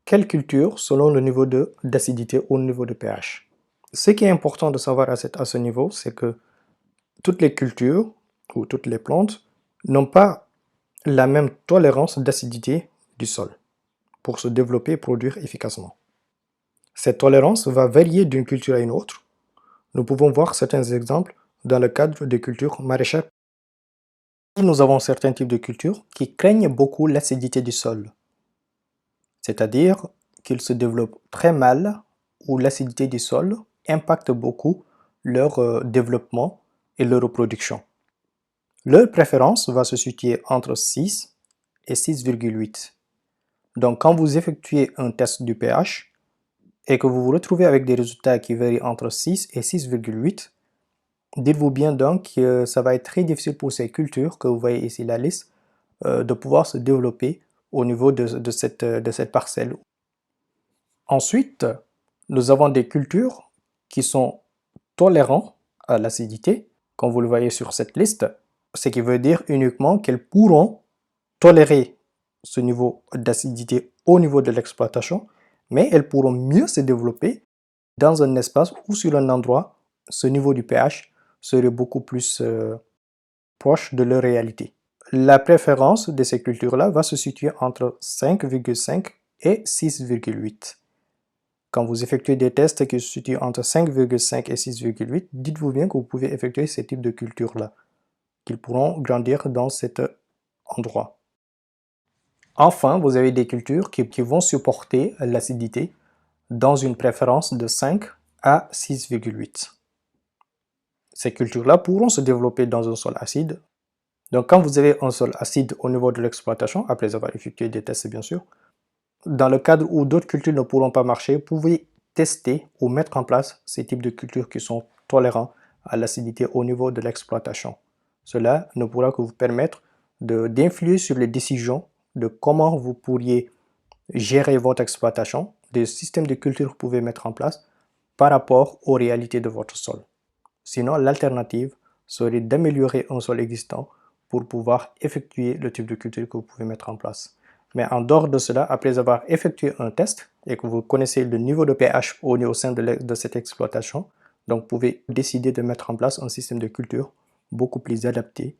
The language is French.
quelle culture selon le niveau d'acidité ou le niveau de pH. Ce qui est important de savoir à ce niveau, c'est que toutes les cultures ou toutes les plantes n'ont pas la même tolérance d'acidité du sol pour se développer et produire efficacement. Cette tolérance va varier d'une culture à une autre. Nous pouvons voir certains exemples dans le cadre des cultures maraîchères. Nous avons certains types de cultures qui craignent beaucoup l'acidité du sol, c'est-à-dire qu'ils se développent très mal ou l'acidité du sol impacte beaucoup leur développement et leur reproduction. Leur préférence va se situer entre 6 et 6,8. Donc quand vous effectuez un test du pH et que vous vous retrouvez avec des résultats qui varient entre 6 et 6,8, dites-vous bien donc que ça va être très difficile pour ces cultures, que vous voyez ici la liste, de pouvoir se développer au niveau de cette parcelle. Ensuite, nous avons des cultures qui sont tolérantes à l'acidité, comme vous le voyez sur cette liste, ce qui veut dire uniquement qu'elles pourront tolérer ce niveau d'acidité au niveau de l'exploitation, mais elles pourront mieux se développer dans un espace ou sur un endroit, ce niveau du pH serait beaucoup plus proche de leur réalité. La préférence de ces cultures-là va se situer entre 5,5 et 6,8. Quand vous effectuez des tests qui se situent entre 5,5 et 6,8, dites-vous bien que vous pouvez effectuer ces types de cultures-là, qu'ils pourront grandir dans cet endroit. Enfin, vous avez des cultures qui vont supporter l'acidité dans une préférence de 5 à 6,8. Ces cultures-là pourront se développer dans un sol acide. Donc quand vous avez un sol acide au niveau de l'exploitation, après avoir effectué des tests bien sûr, dans le cadre où d'autres cultures ne pourront pas marcher, vous pouvez tester ou mettre en place ces types de cultures qui sont tolérants à l'acidité au niveau de l'exploitation. Cela ne pourra que vous permettre d'influer sur les décisions de comment vous pourriez gérer votre exploitation, des systèmes de culture que vous pouvez mettre en place par rapport aux réalités de votre sol. Sinon, l'alternative serait d'améliorer un sol existant pour pouvoir effectuer le type de culture que vous pouvez mettre en place. Mais en dehors de cela, après avoir effectué un test et que vous connaissez le niveau de pH au sein de cette exploitation, donc vous pouvez décider de mettre en place un système de culture beaucoup plus adapté